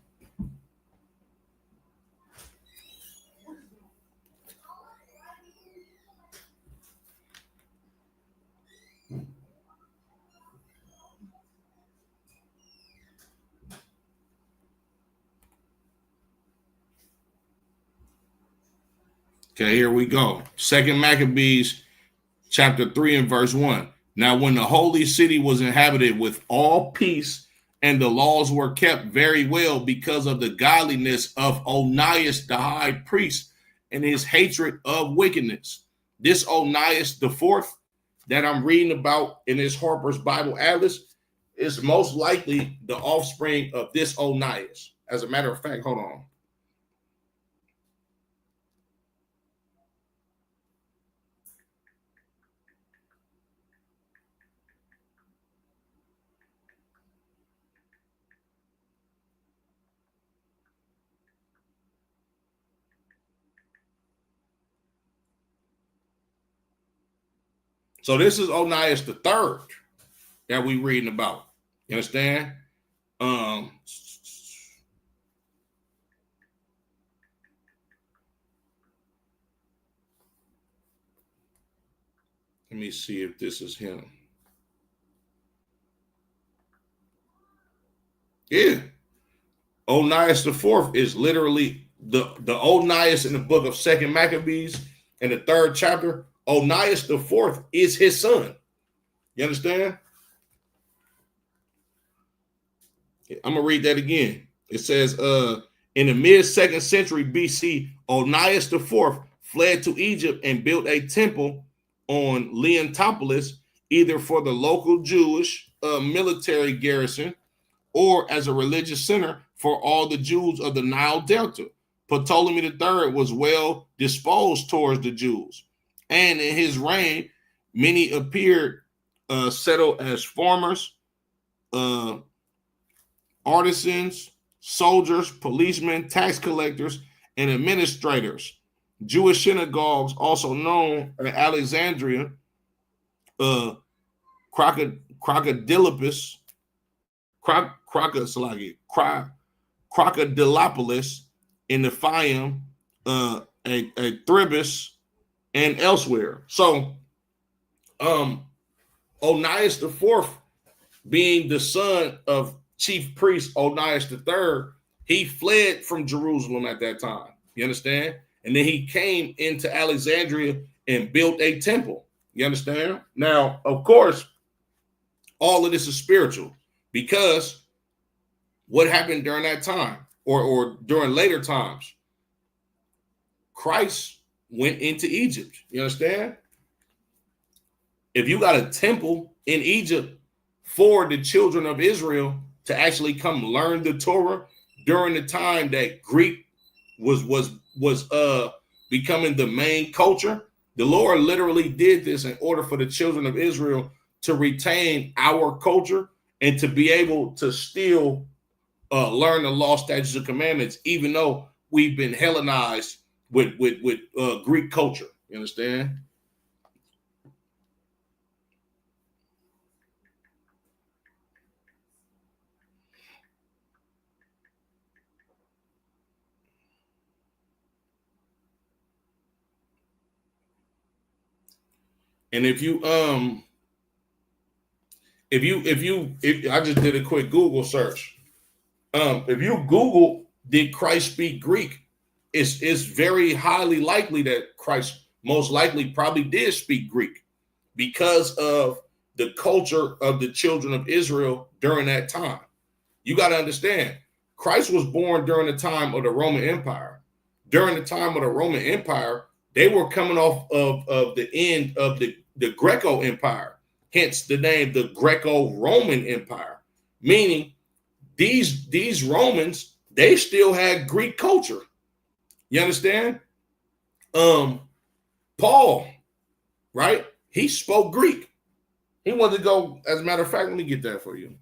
Speaker 1: Okay, here we go. Second Maccabees, chapter 3 and verse 1. Now, when the holy city was inhabited with all peace, and the laws were kept very well because of the godliness of Onias the high priest and his hatred of wickedness. This Onias the fourth that I'm reading about in this Harper's Bible Atlas is most likely the offspring of this Onias. As a matter of fact, hold on. So this is Onias the third that we reading about. You understand? Let me see if this is him. Yeah. Onias the fourth is literally the Onias in the book of Second Maccabees in the third chapter. Onias the fourth is his son. You understand? I'm gonna read that again. It says, in the mid-second century BC, Onias the fourth fled to Egypt and built a temple on Leontopolis, either for the local Jewish military garrison or as a religious center for all the Jews of the Nile Delta. Ptolemy III was well disposed towards the Jews, and in his reign, many appeared settled as farmers, artisans, soldiers, policemen, tax collectors, and administrators. Jewish synagogues, also known in Alexandria, Crocodilopolis, Crocodilopolis in the Fayum, a Thribis, and elsewhere. So, Onias the fourth, being the son of chief priest Onias the third, he fled from Jerusalem at that time. You understand? And then he came into Alexandria and built a temple. You understand? Now, of course, all of this is spiritual, because what happened during that time or during later times? Christ went into Egypt. You understand? If you got a temple in Egypt for the children of Israel to actually come learn the Torah during the time that Greek was becoming the main culture, the Lord literally did this in order for the children of Israel to retain our culture and to be able to still learn the law, statutes, and commandments, even though we've been Hellenized with Greek culture. You understand? And if I just did a quick Google search. If you Google, did Christ speak Greek? It's very highly likely that Christ most likely probably did speak Greek because of the culture of the children of Israel during that time. You got to understand, Christ was born during the time of the Roman Empire. During the time of the Roman Empire, they were coming off of the end of the Greco Empire, hence the name the Greco-Roman Empire, meaning these Romans, they still had Greek culture. You understand? Paul, right? He spoke Greek. He wanted to go, as a matter of fact, let me get that for you.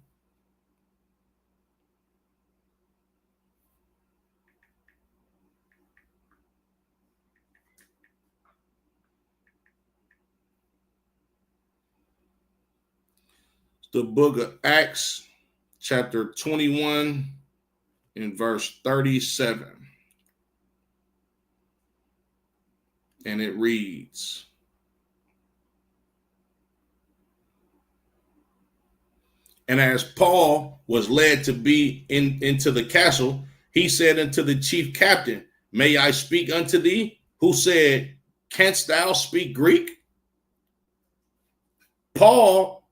Speaker 1: The book of Acts, chapter 21, and verse 37. And it reads, and as Paul was led to be into the castle, he said unto the chief captain, may I speak unto thee? Who said, canst thou speak Greek? Paul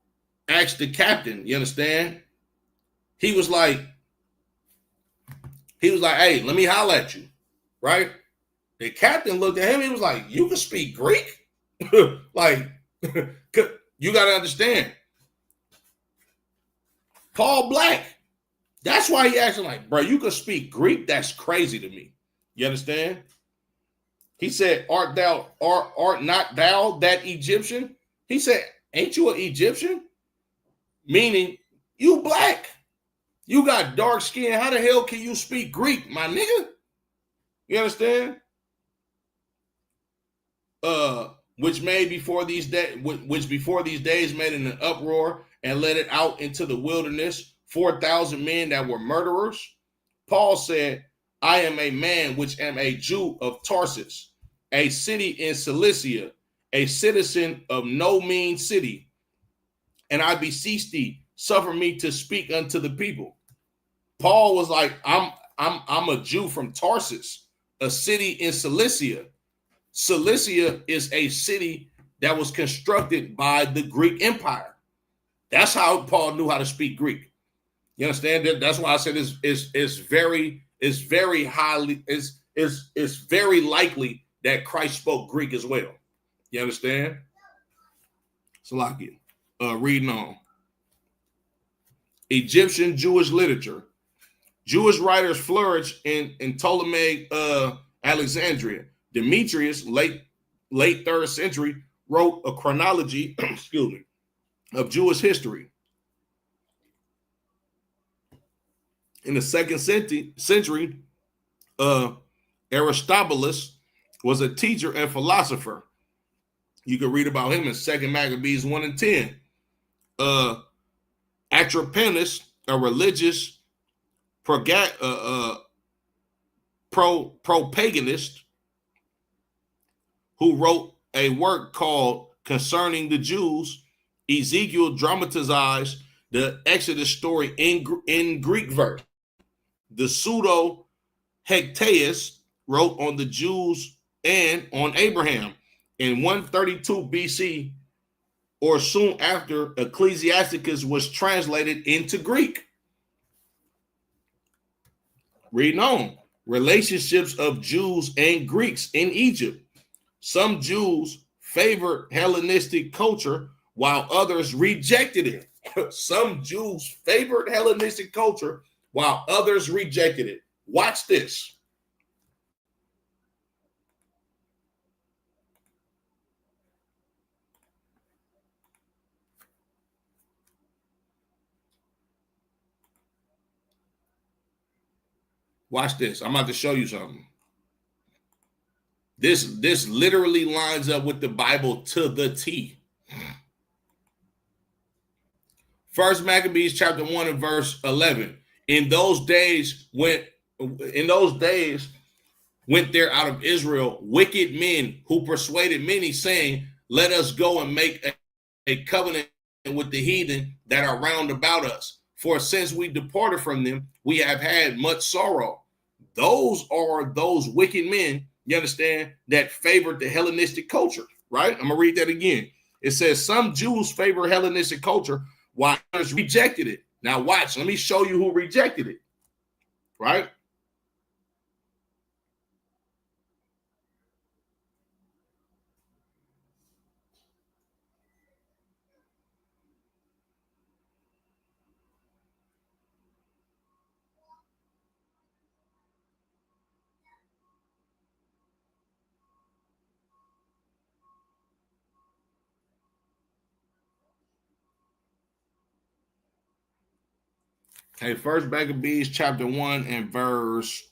Speaker 1: asked the captain, you understand? He was like, hey, let me holler at you, right? The captain looked at him. He was like, you can speak Greek? Like, you got to understand. Paul Black. That's why he acting like, bro, you can speak Greek? That's crazy to me. You understand? He said, art not thou that Egyptian? He said, ain't you an Egyptian? Meaning, you black. You got dark skin. How the hell can you speak Greek, my nigga? You understand? Which before these days made in an uproar and led it out into the wilderness, 4,000 men that were murderers. Paul said, I am a man which am a Jew of Tarsus, a city in Cilicia, a citizen of no mean city. And I beseech thee, suffer me to speak unto the people. Paul was like, I'm a Jew from Tarsus, a city in Cilicia. Cilicia is a city that was constructed by the Greek Empire. That's how Paul knew how to speak Greek. You understand? That's why I said it's very likely that Christ spoke Greek as well. You understand? Salakia. Reading on. Egyptian Jewish literature. Jewish writers flourished in Ptolemaic Alexandria. Demetrius, late 3rd century, wrote a chronology, excuse me, of Jewish history. In the 2nd century, Aristobulus was a teacher and philosopher. You can read about him in 2 Maccabees 1 and 10. Atropinus, a religious pro-paganist, who wrote a work called Concerning the Jews. Ezekiel dramatized the Exodus story in Greek verse. The pseudo-Hectaeus wrote on the Jews and on Abraham. In 132 BC, or soon after, Ecclesiasticus was translated into Greek. Reading on. Relationships of Jews and Greeks in Egypt. Some Jews favored Hellenistic culture while others rejected it. Some Jews favored Hellenistic culture while others rejected it. Watch this. Watch this. I'm about to show you something. This literally lines up with the Bible to the T. First Maccabees chapter 1 and verse 11. In those days went there out of Israel wicked men who persuaded many, saying, let us go and make a covenant with the heathen that are round about us. For since we departed from them, we have had much sorrow. Those are those wicked men, you understand, that favored the Hellenistic culture, right? I'm going to read that again. It says some Jews favor Hellenistic culture while others rejected it. Now watch, let me show you who rejected it, right? Okay, First Maccabees chapter 1 and verse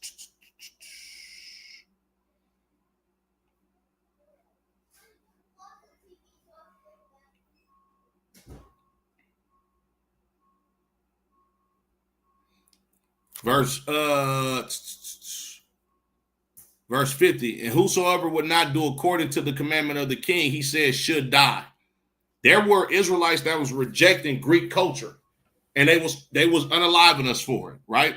Speaker 1: 50. And whosoever would not do according to the commandment of the king, he says, should die. There were Israelites that was rejecting Greek culture, and they was unaliving us for it, right?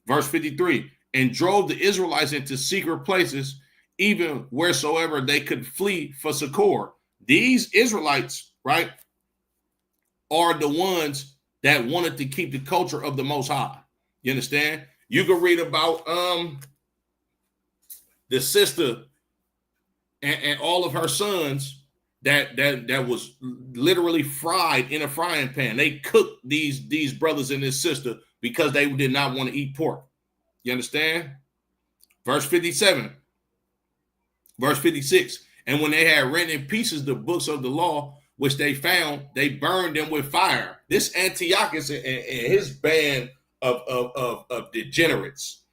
Speaker 1: Verse 53, and drove the Israelites into secret places, even wheresoever they could flee for succor. These Israelites, right, are the ones that wanted to keep the culture of the Most High. You understand? You can read about the sister and all of her sons that was literally fried in a frying pan. They cooked these brothers and this sister because they did not want to eat pork. You understand? Verse 57, verse 56. And when they had rent in pieces the books of the law, which they found, they burned them with fire. This Antiochus and his band of degenerates,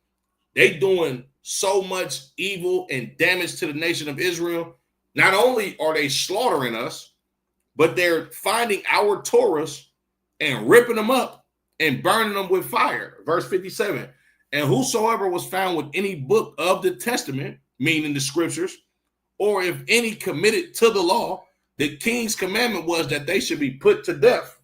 Speaker 1: they doing so much evil and damage to the nation of Israel. Not only are they slaughtering us, but they're finding our Torahs and ripping them up and burning them with fire. Verse 57, and whosoever was found with any book of the testament, meaning the scriptures, or if any committed to the law, the king's commandment was that they should be put to death.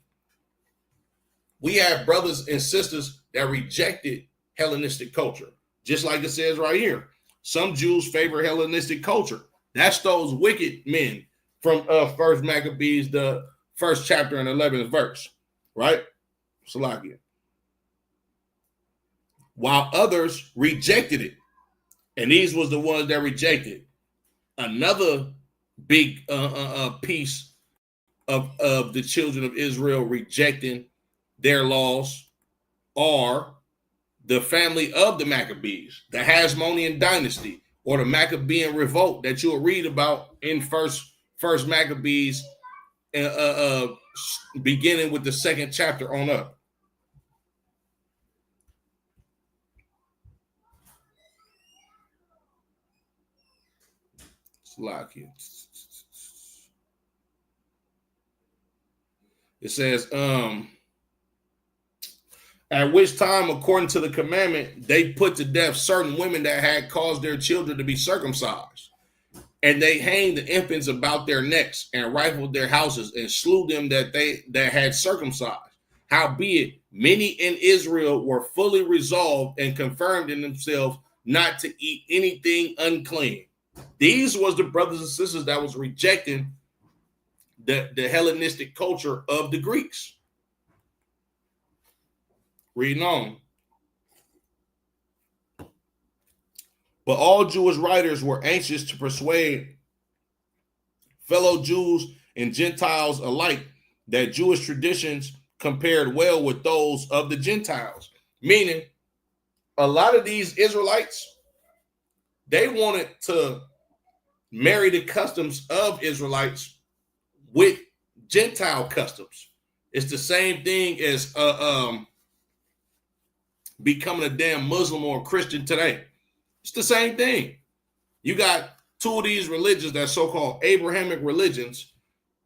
Speaker 1: We have brothers and sisters that rejected Hellenistic culture, just like it says right here. Some Jews favor Hellenistic culture. That's those wicked men from First Maccabees, the first chapter and 11th verse, right? Salakia. While others rejected it, and these was the ones that rejected. Another big piece of the children of Israel rejecting their laws are the family of the Maccabees, the Hasmonean dynasty, or the Maccabean revolt that you'll read about in First Maccabees, beginning with the second chapter on up. It says, at which time, according to the commandment, they put to death certain women that had caused their children to be circumcised. And they hanged the infants about their necks and rifled their houses and slew them that had circumcised. Howbeit, many in Israel were fully resolved and confirmed in themselves not to eat anything unclean. These was the brothers and sisters that was rejecting the Hellenistic culture of the Greeks. Reading on. But all Jewish writers were anxious to persuade fellow Jews and Gentiles alike that Jewish traditions compared well with those of the Gentiles. Meaning, a lot of these Israelites, they wanted to marry the customs of Israelites with Gentile customs. It's the same thing as becoming a damn Muslim or a Christian today. It's the same thing. You got two of these religions that so-called Abrahamic religions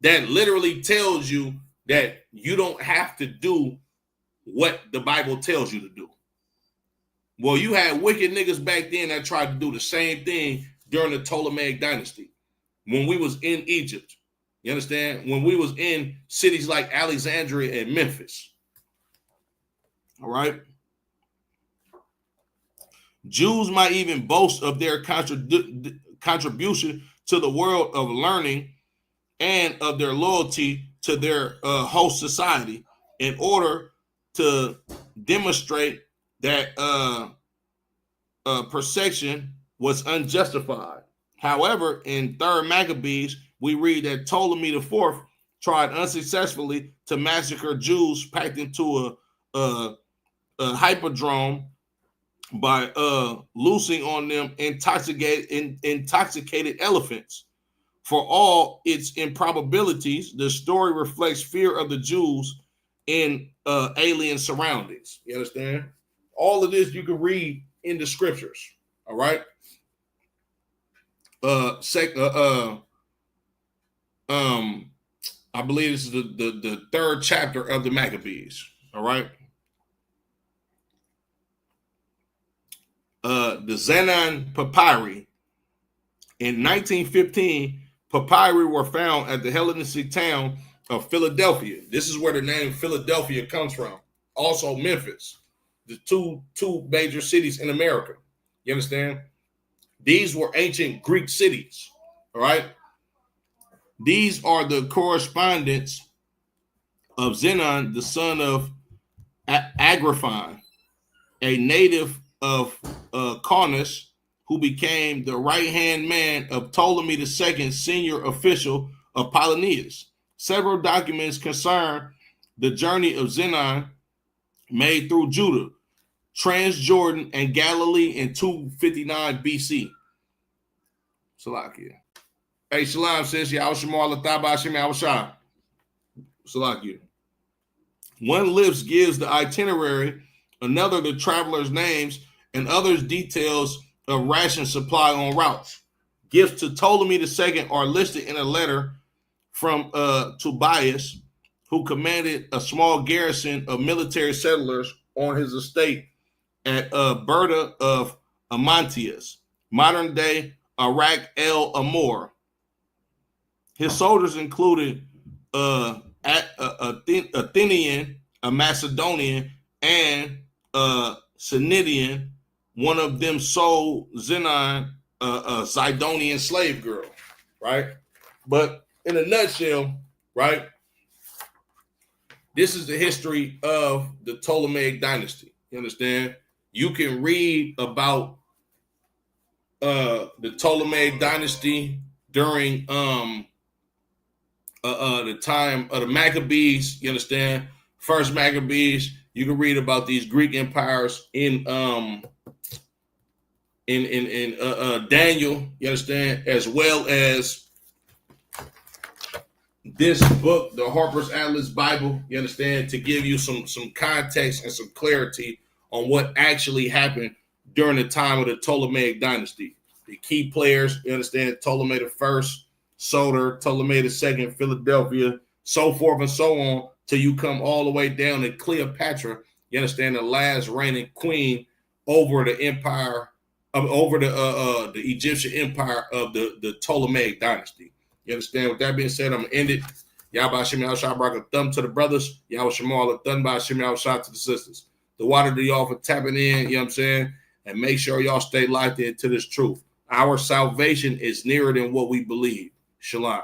Speaker 1: that literally tells you that you don't have to do what the Bible tells you to do. Well, you had wicked niggas back then that tried to do the same thing during the Ptolemaic Dynasty when we was in Egypt. You understand? When we was in cities like Alexandria and Memphis. All right? Jews might even boast of their contribution to the world of learning and of their loyalty to their host society in order to demonstrate that persecution was unjustified. However, in 3rd Maccabees, we read that Ptolemy IV tried unsuccessfully to massacre Jews packed into a hyperdrome by loosing on them intoxicated elephants. For all its improbabilities, the story reflects fear of the Jews in alien surroundings. You understand? All of this you can read in the scriptures. All right. I believe this is the third chapter of the Maccabees. All right. The Zenon papyri. In 1915, papyri were found at the Hellenistic town of Philadelphia. This is where the name Philadelphia comes from. Also Memphis, the two major cities in America. You understand? These were ancient Greek cities. All right. These are the correspondence of Zenon, the son of Agriphon, a native of Carnus, who became the right-hand man of Ptolemy II, senior official of Ptolemaic. Several documents concern the journey of Zenon made through Judah, Transjordan, and Galilee in 259 BC. Salakia. Hey, Shalom says, Yahushamar Lataba Hashem Yahushua. Salakia. One list gives the itinerary, another the travelers' names, and others details of ration supply on routes. Gifts to Ptolemy II are listed in a letter from Tobias, who commanded a small garrison of military settlers on his estate at Berta of Amantius, modern day Iraq El Amor. His soldiers included Athenian, a Macedonian, and Cnidian. One of them sold Zenon, a Zidonian slave girl, right? But in a nutshell, right, this is the history of the Ptolemaic Dynasty. You understand? You can read about the Ptolemaic Dynasty during the time of the Maccabees. You understand? First Maccabees. You can read about these Greek empires in Daniel. You understand? As well as this book, the Harper's Atlas Bible. You understand? To give you some context and some clarity on what actually happened during the time of the Ptolemaic Dynasty. The key players, you understand, Ptolemy I, Soter, Ptolemy II, Philadelphia, so forth and so on, till you come all the way down to Cleopatra, you understand, the last reigning queen over the empire, over the Egyptian empire of the Ptolemaic Dynasty. You understand? With that being said, I'm going to end it. Yahweh Hashem Yahushua brought a thumb to the brothers. Yahweh Shemal a thumb by Hashem Yahushua to the sisters. The water to y'all for tapping in, you know what I'm saying? And make sure y'all stay locked into this truth. Our salvation is nearer than what we believe. Shalom.